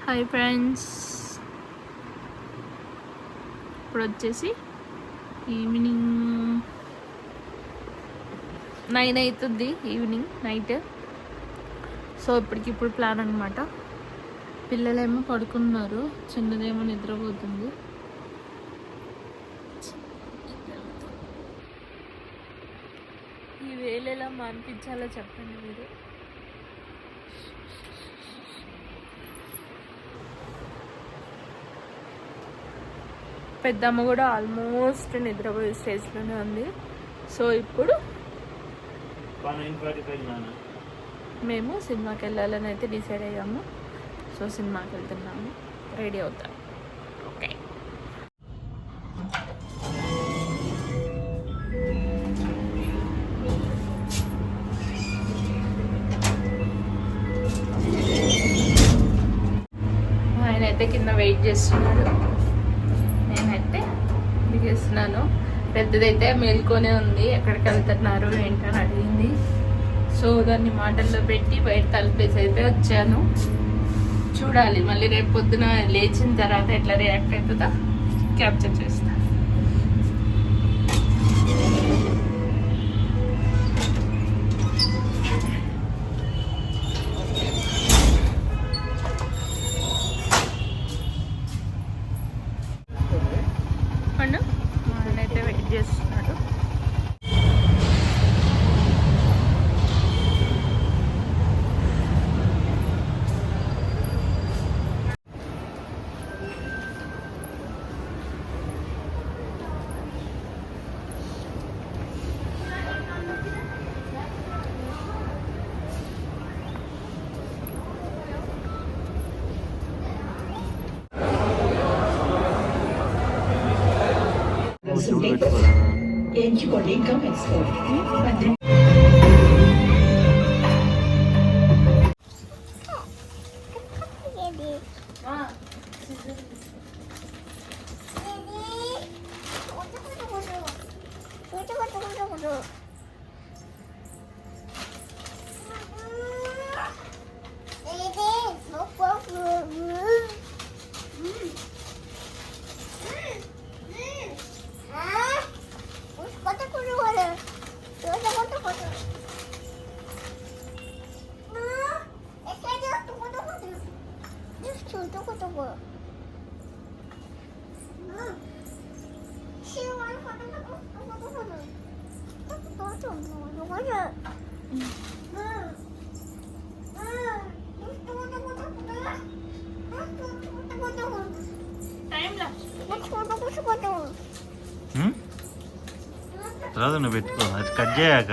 Hi friends, ఇప్పుడు వచ్చేసి evening 9 అవుతుంది. Evening night. సో ఇప్పటికిప్పుడు ప్లాన్ అనమాట. పిల్లలేమో పడుకున్నారు, చిన్నదేమో నిద్రపోతుంది. ఈ వేళ ఎలా మానిపించాలో చెప్పండి మీరు. పెద్దమ్మ కూడా ఆల్మోస్ట్ నిద్రపోయే స్టేజ్లోనే ఉంది. సో ఇప్పుడు మేము సినిమాకి వెళ్ళాలని అయితే డిసైడ్ అయ్యాము. సో సినిమాకి వెళ్తున్నాము, రెడీ అవుతాం. ఓకే, ఆయన అయితే కింద వెయిట్ చేస్తున్నాడు, నేనైతే దిగేస్తున్నాను. పెద్దదైతే మేల్కొనే ఉంది, ఎక్కడికి వెళ్తున్నారు ఏంటని అడిగింది. సో దాన్ని మాటల్లో పెట్టి బయట తలుపేసి అయితే వచ్చాను. చూడాలి మళ్ళీ రేపు పొద్దున లేచిన తర్వాత ఎట్లా రియాక్ట్ అవుతుందో క్యాప్చర్ చేస్తాను. అయితే వెయిట్ చేస్తున్నాడు. ఎంచుకోండి, ఇంకా వేసుకోండి. తర్వాత నువ్వు పెట్టుకో, అది కట్ చేయక.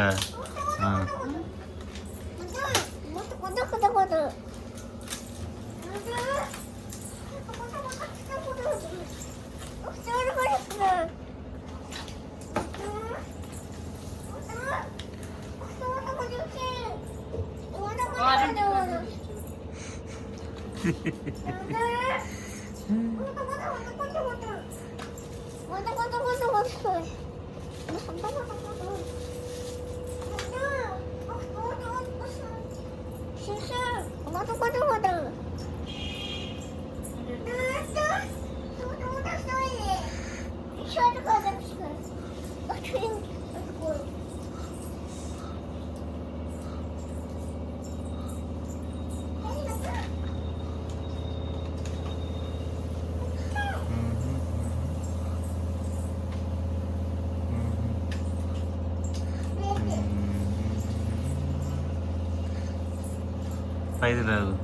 పైది రాదు.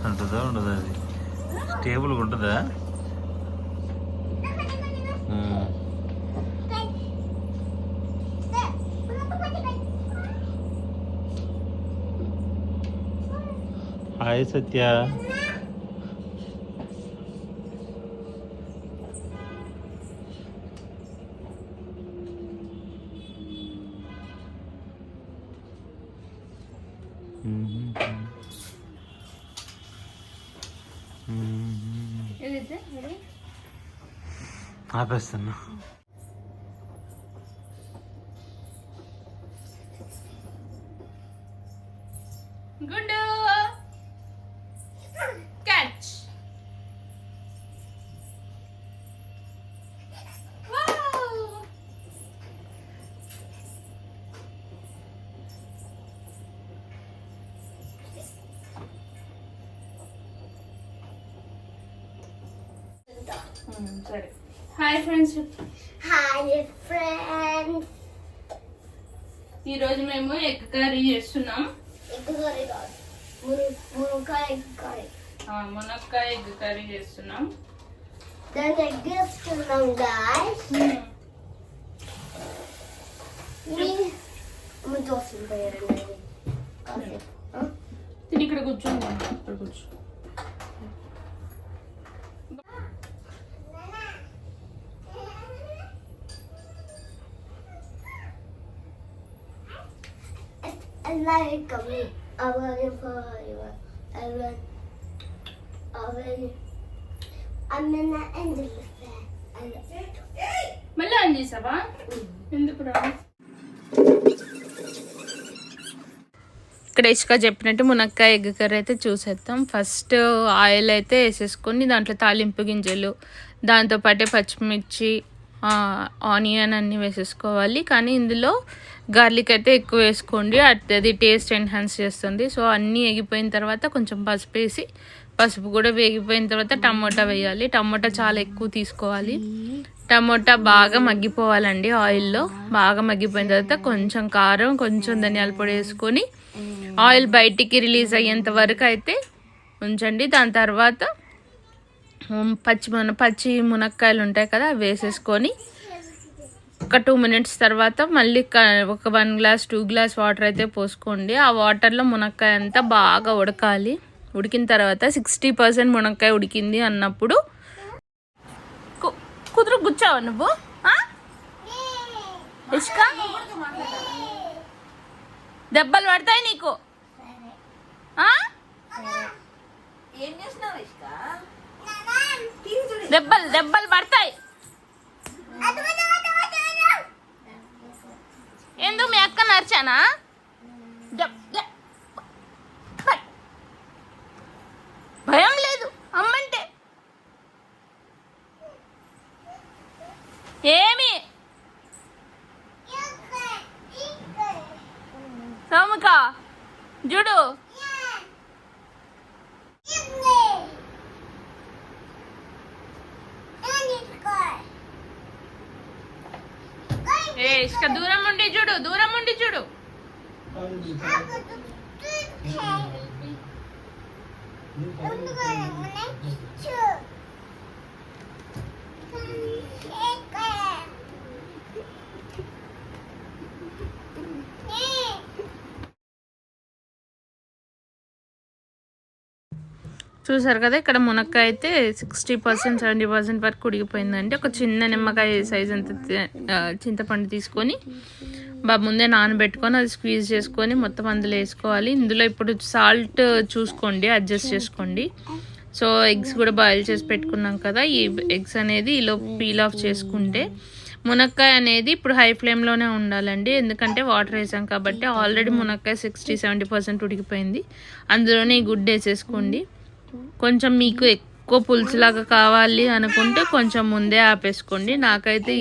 ఉంటుందా ఉండదా? అది స్టేబుల్గా ఉంటుందా? హాయ్ సత్య. ఆపేస్తున్నా. గుండు క్యాచ్. సరే హాయ్ ఫ్రెండ్స్. Hi friends. ఈరోజు మేము ఎగ్ కర్రీ చేస్తున్నాం. ఎగ్ కర్రీ కాదు, మునక్కాయ ఎగ్ కర్రీ. మునక్కాయ ఎగ్ కర్రీ చేస్తున్నాం. దానికి ఎగ్ వేస్తున్నాం గాయ్స్. తిని ఇక్కడ కూర్చోండి, ఇక్కడ కూర్చో. Like me, I'm in the end of the fan. మళ్ళీ ఆన్ చేసావా? ఎందుకు రా? ఇక్కడ ఇసుక చెప్పినట్టు మునక్కాయ ఎగ్ కర్రీ అయితే చూసేద్దాం. ఫస్ట్ ఆయిల్ అయితే వేసేసుకొని దాంట్లో తాలింపు గింజలు, దాంతోపాటే పచ్చిమిర్చి, ఆనియన్ అన్నీ వేసేసుకోవాలి. కానీ ఇందులో గార్లిక్ అయితే ఎక్కువ వేసుకోండి, అది టేస్ట్ ఎన్హాన్స్ చేస్తుంది. సో అన్నీ వేగిపోయిన తర్వాత కొంచెం పసుపు వేసి, పసుపు కూడా వేగిపోయిన తర్వాత టమోటా వేయాలి. టమోటా చాలా ఎక్కువ తీసుకోవాలి. టమోటా బాగా మగ్గిపోవాలండి ఆయిల్లో. బాగా మగ్గిపోయిన తర్వాత కొంచెం కారం, కొంచెం ధనియాల పొడి వేసుకొని ఆయిల్ బయటికి రిలీజ్ అయ్యేంత వరకు అయితే ఉంచండి. దాని తర్వాత పచ్చి మునక్కాయలు ఉంటాయి కదా, అవి వేసేసుకొని ఒక 2 minutes తర్వాత మళ్ళీ ఒక 1 glass 2 glass వాటర్ అయితే పోసుకోండి. ఆ వాటర్లో మునక్కాయ అంతా బాగా ఉడకాలి. ఉడికిన తర్వాత 60% మునక్కాయ ఉడికింది అన్నప్పుడు కుదురు గుచ్చావా నువ్వు? ఇష్క దెబ్బలు పడతాయి నీకు. దెబ్బలు పడతాయి. ఎందుకు మీ అక్క నరిచానా? భయం లేదు అమ్మంటే. ఏమి సోముక చూడు, ఇసుక దూరం ఉండి చూడు, దూరం ఉండి చూడు. చూసారు కదా, ఇక్కడ మునక్కాయ అయితే 60% 70% వరకు ఉడికిపోయిందండి. ఒక చిన్న నిమ్మకాయ సైజ్ అంత చింతపండు తీసుకొని ముందే నానబెట్టుకొని అది స్క్వీజ్ చేసుకొని మొత్తం అందులో వేసుకోవాలి. ఇందులో ఇప్పుడు సాల్ట్ చూసుకోండి, అడ్జస్ట్ చేసుకోండి. సో ఎగ్స్ కూడా బాయిల్ చేసి పెట్టుకున్నాం కదా, ఈ ఎగ్స్ అనేది ఇలా పీల్ ఆఫ్ చేసుకుంటే మునక్కాయ అనేది ఇప్పుడు హై ఫ్లేమ్లోనే ఉండాలండి. ఎందుకంటే వాటర్ వేసాం కాబట్టి. ఆల్రెడీ మునక్కాయ 60-70% ఉడికిపోయింది. అందులోనే ఈ గుడ్డు వేసేసుకోండి. కొంచెం మీకు ఎక్కువ పులుసులాగా కావాలి అనుకుంటే కొంచెం ముందే ఆపేసుకోండి. నాకైతే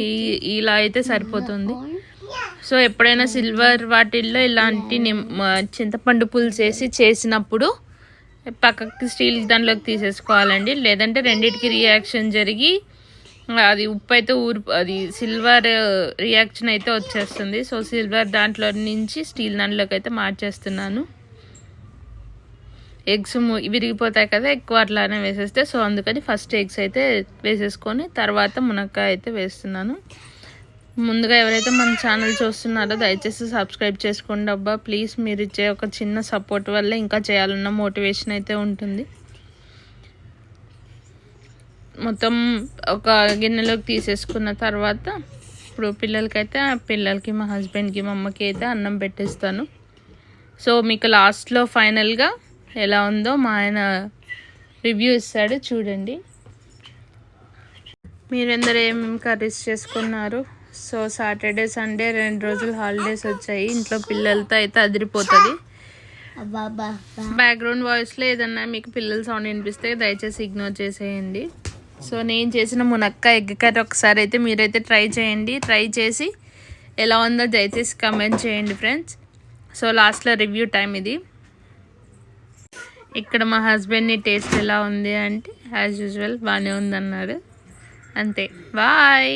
ఇలా అయితే సరిపోతుంది. సో ఎప్పుడైనా సిల్వర్ వాటిల్లో ఇలాంటి చింతపండు పులుసు వేసి చేసినప్పుడు పక్కకి స్టీల్ దాంట్లోకి తీసేసుకోవాలండి. లేదంటే రెండిటికి రియాక్షన్ జరిగి అది ఉప్పు అయితే అది సిల్వర్ రియాక్షన్ అయితే వచ్చేస్తుంది. సో సిల్వర్ దాంట్లో నుంచి స్టీల్ దాంట్లోకి అయితే మార్చేస్తున్నాను. ఎగ్స్ విరిగిపోతాయి కదా ఎక్కువ అట్లానే వేసేస్తే. సో అందుకని ఫస్ట్ ఎగ్స్ అయితే వేసేసుకొని తర్వాత మునక్కాయ అయితే వేస్తున్నాను. ముందుగా ఎవరైతే మన ఛానల్ చూస్తున్నారో దయచేసి సబ్స్క్రైబ్ చేసుకోండి అబ్బా ప్లీజ్. మీరు ఇచ్చే ఒక చిన్న సపోర్ట్ వల్ల ఇంకా చేయాలన్న మోటివేషన్ అయితే ఉంటుంది. మొత్తం ఒక గిన్నెలోకి తీసేసుకున్న తర్వాత ఇప్పుడు పిల్లలకి మా హస్బెండ్కి మా అమ్మకి అయితే అన్నం పెట్టేస్తాను. సో మీకు లాస్ట్లో ఫైనల్గా ఎలా ఉందో మా ఆయన రివ్యూ ఇస్తాడు చూడండి. మీరందరూ ఏమేమి కర్రీస్ చేసుకున్నారు? సో సాటర్డే సండే 2 రోజులు హాలిడేస్ వచ్చాయి. ఇంట్లో పిల్లలతో అయితే అదిరిపోతుంది. బాబా బ్యాక్గ్రౌండ్ వాయిస్లో ఏదన్నా మీకు పిల్లల సౌండ్ వినిపిస్తే దయచేసి ఇగ్నోర్ చేసేయండి. సో నేను చేసిన మునక్కాయ ఎగ్ కర్రీ ఒకసారి అయితే మీరైతే ట్రై చేయండి. ట్రై చేసి ఎలా ఉందో దయచేసి కమెంట్ చేయండి ఫ్రెండ్స్. సో లాస్ట్లో రివ్యూ టైం ఇది. ఇక్కడ మా హస్బెండ్ని టేస్ట్ ఎలా ఉంది అంటే యాజ్ యూజువల్ బాగానే ఉందన్నాడు. అంతే, బాయ్.